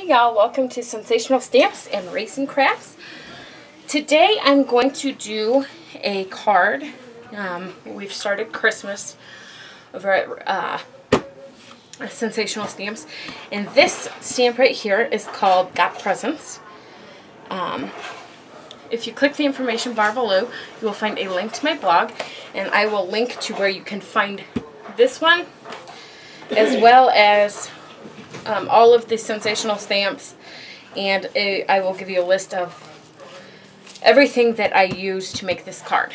Hey y'all, welcome to Sensational Stamps and Racing Crafts. Today I'm going to do a card. We've started Christmas over at Sunsational Stamps, and this stamp right here is called Got Presents. If you click the information bar below, you will find a link to my blog, and I will link to where you can find this one, as well as all of the Sensational Stamps, and I will give you a list of everything that I use to make this card.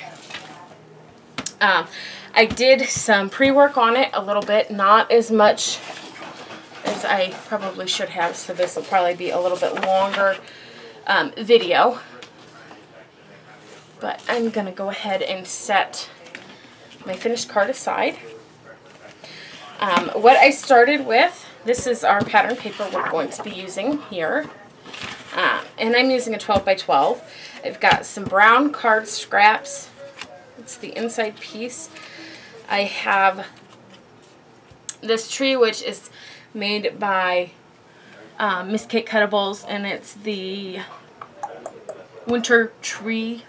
I did some pre-work on it a little bit, not as much as I probably should have, so this will probably be a little bit longer video. But I'm going to go ahead and set my finished card aside. What I started with, this is our pattern paper we're going to be using here. And I'm using a 12 by 12. I've got some brown card scraps. It's the inside piece. I have this tree, which is made by Miss Kate Cuttables, and it's the winter trees.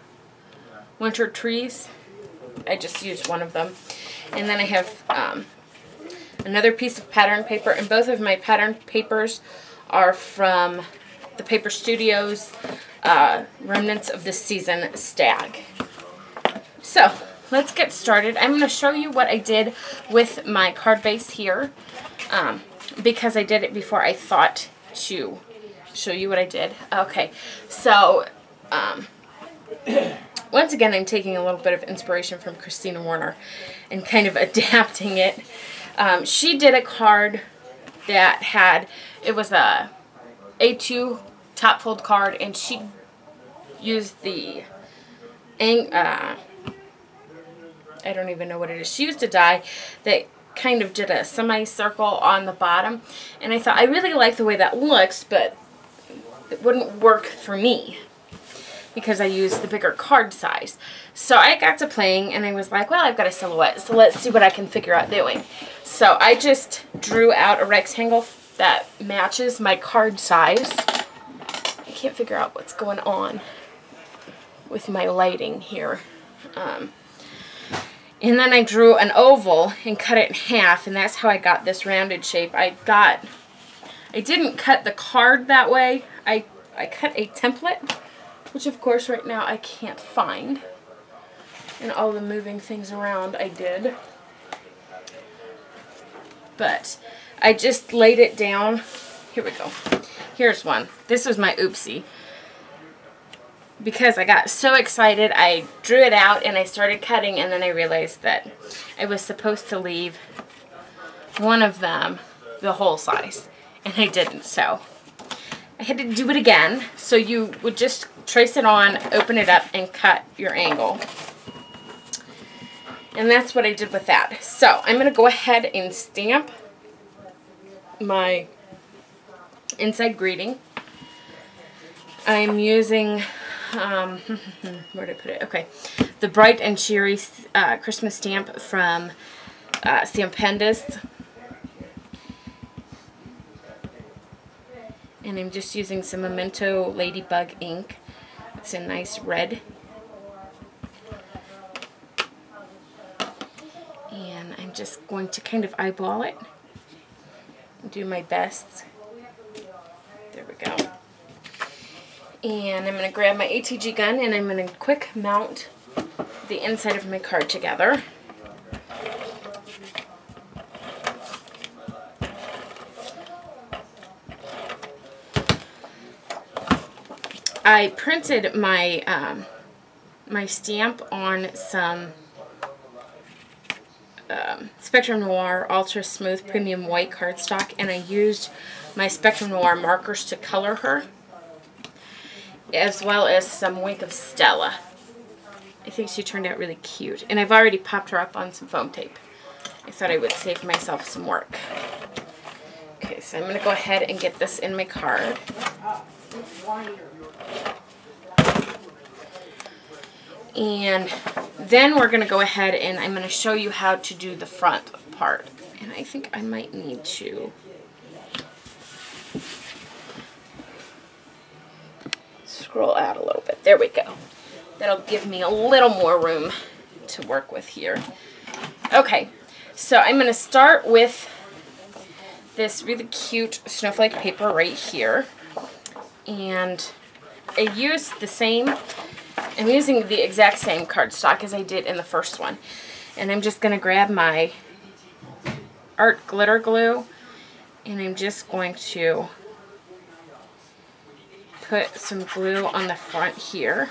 I just used one of them. And then I have another piece of pattern paper, and both of my pattern papers are from the Paper Studios Remnants of the Season Stag. So let's get started. I'm going to show you what I did with my card base here, because I did it before I thought to show you what I did. Okay, so once again, I'm taking a little bit of inspiration from Christina Warner and kind of adapting it. She did a card that had, it was a A2 top fold card, and she used the, I don't even know what it is. She used a die that kind of did a semicircle on the bottom, and I thought, I really like the way that looks, but it wouldn't work for me because I used the bigger card size. So I got to playing, and I was like, well, I've got a silhouette, so let's see what I can figure out doing. So I just drew out a rectangle that matches my card size. I can't figure out what's going on with my lighting here. And then I drew an oval and cut it in half, and that's how I got this rounded shape. I didn't cut the card that way. I cut a template, which of course right now I can't find. And all the moving things around I did. But I just laid it down. Here we go. Here's one. This was my oopsie. Because I got so excited, I drew it out and I started cutting, and then I realized that I was supposed to leave one of them the whole size. And I didn't, so I had to do it again. So you would just trace it on, open it up, and cut your angle. And that's what I did with that. So I'm going to go ahead and stamp my inside greeting. I'm using, where did I put it? Okay, the Bright and Cheery Christmas stamp from Stampendous. And I'm just using some Memento Ladybug ink. It's a nice red. And I'm just going to kind of eyeball it and do my best. There we go. And I'm going to grab my ATG gun, and I'm going to quick mount the inside of my card together. I printed my my stamp on some Spectrum Noir Ultra Smooth Premium White cardstock, and I used my Spectrum Noir markers to color her, as well as some Wink of Stella. I think she turned out really cute, and I've already popped her up on some foam tape. I thought I would save myself some work. Okay, so I'm going to go ahead and get this in my card. And then we're going to go ahead and I'm going to show you how to do the front part. And I think I might need to scroll out a little bit. There we go. That'll give me a little more room to work with here. Okay, so I'm going to start with this really cute snowflake paper right here. And I used the same, I'm using the exact same cardstock as I did in the first one. And I'm just going to grab my art glitter glue, and I'm just going to put some glue on the front here.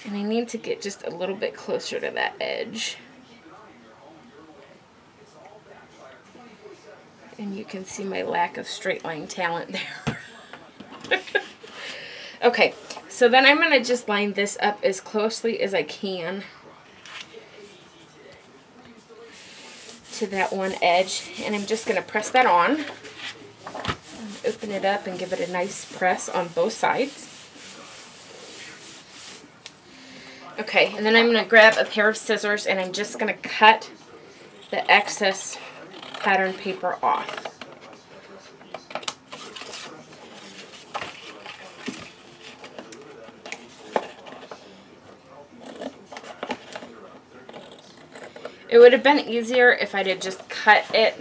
And I need to get just a little bit closer to that edge. And you can see my lack of straight line talent there. Okay, so then I'm going to just line this up as closely as I can to that one edge. And I'm just going to press that on. Open it up and give it a nice press on both sides. Okay, and then I'm going to grab a pair of scissors and I'm just going to cut the excess pattern paper off. It would have been easier if I did just cut it,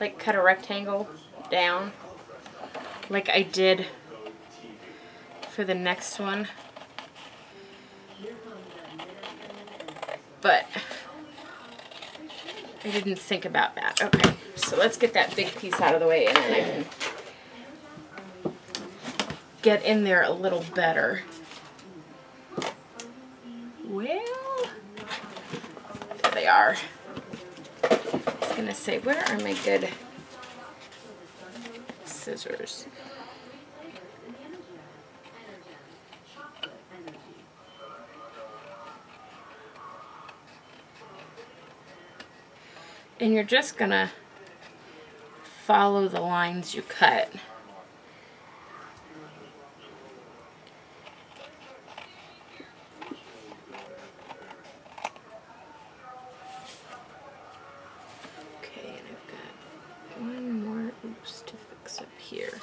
like cut a rectangle down, like I did for the next one. But I didn't think about that. Okay, so let's get that big piece out of the way and then I can get in there a little better. Well, there they are. I was going to say, where are my good scissors? And you're just going to follow the lines you cut. Okay, and I've got one more oops to fix up here.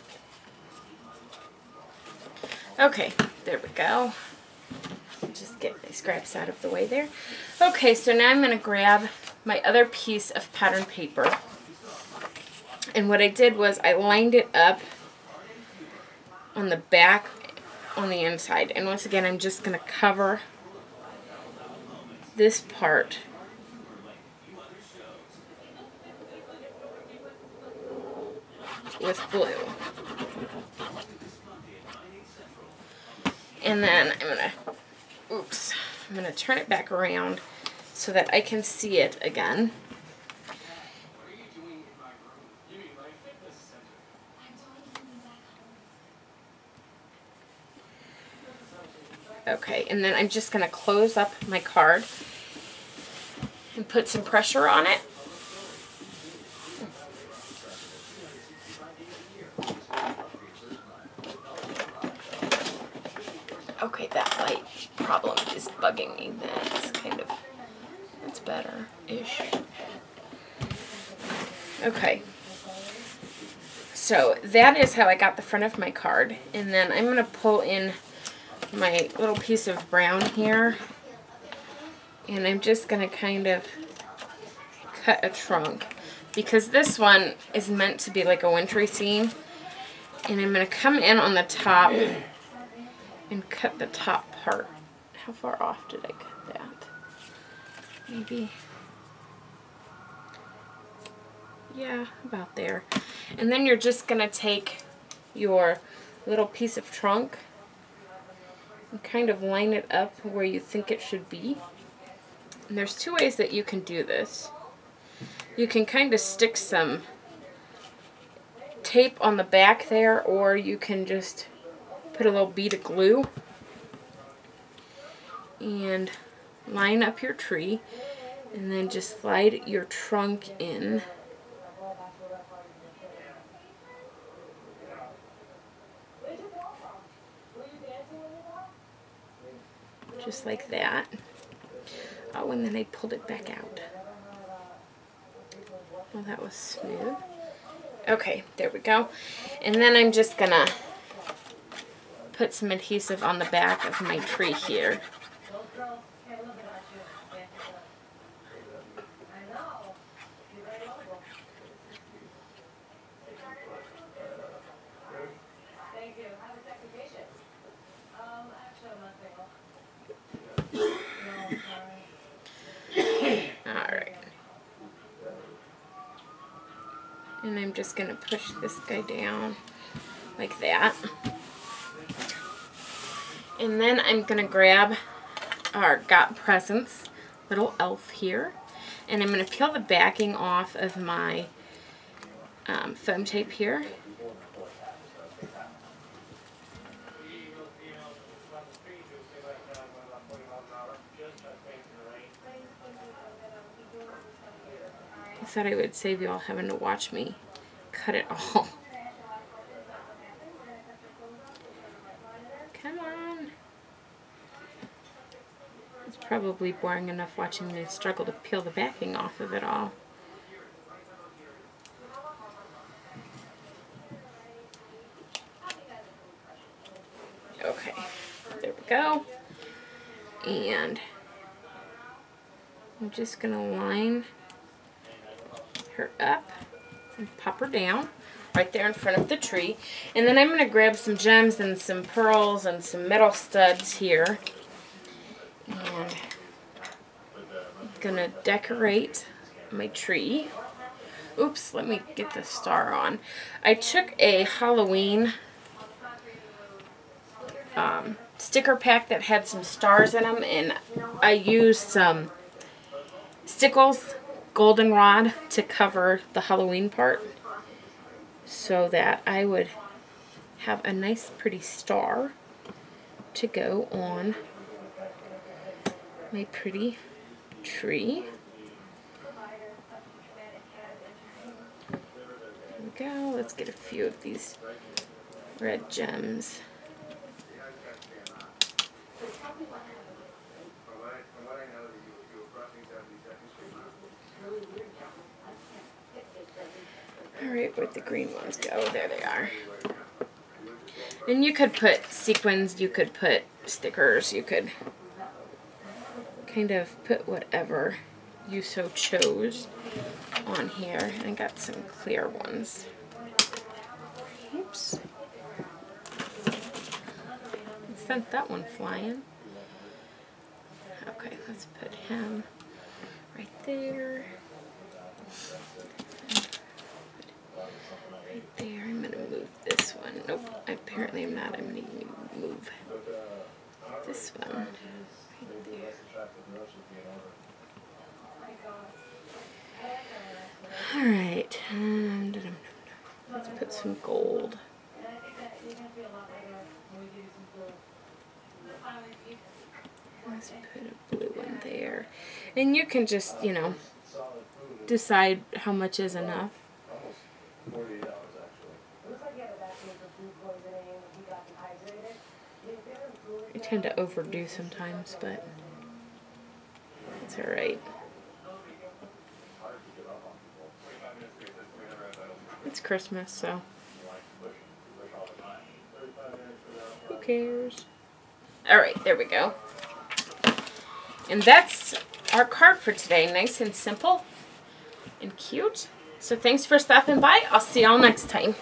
Okay, there we go. Just get my scraps out of the way there. Okay, so now I'm going to grab my other piece of pattern paper, and what I did was I lined it up on the back on the inside, and once again I'm just going to cover this part with glue, and then I'm going to turn it back around so that I can see it again. Okay, and then I'm just going to close up my card and put some pressure on it. Okay, that light problem is bugging me. That's better-ish. Okay. So that is how I got the front of my card. And then I'm going to pull in my little piece of brown here. And I'm just going to kind of cut a trunk. Because this one is meant to be like a wintry scene. And I'm going to come in on the top and cut the top part. How far off did I cut that? Maybe, yeah, about there. And then you're just going to take your little piece of trunk and kind of line it up where you think it should be. And there's two ways that you can do this. You can kind of stick some tape on the back there, or you can just put a little bead of glue and line up your tree, and then just slide your trunk in. Just like that. Oh, and then I pulled it back out. Well, that was smooth. Okay, there we go. And then I'm just gonna put some adhesive on the back of my tree here. Alright. And I'm just going to push this guy down like that. And then I'm going to grab our Got Presents little elf here. And I'm going to peel the backing off of my foam tape here. I thought I would save you all having to watch me cut it all. Come on. It's probably boring enough watching me struggle to peel the backing off of it all. Okay, there we go. And I'm just going to line her up and pop her down right there in front of the tree. And then I'm going to grab some gems and some pearls and some metal studs here. And I'm going to decorate my tree. Oops, let me get the star on. I took a Halloween sticker pack that had some stars in them, and I used some Stickles goldenrod to cover the Halloween part so that I would have a nice pretty star to go on my pretty tree. There we go. Let's get a few of these red gems. Alright, where'd the green ones go? There they are. And you could put sequins, you could put stickers, you could kind of put whatever you so chose on here. I got some clear ones. Oops. I sent that one flying. Okay, let's put him right there. Right there. I'm going to move this one. Nope, apparently I'm not. I'm going to move this one right there. Alright, let's put some gold. Let's put a blue one there. And you can just, you know, decide how much is enough. I tend to overdo sometimes, but it's alright. It's Christmas, so who cares? Alright, there we go. And that's our card for today. Nice and simple and cute. So thanks for stopping by. I'll see y'all next time.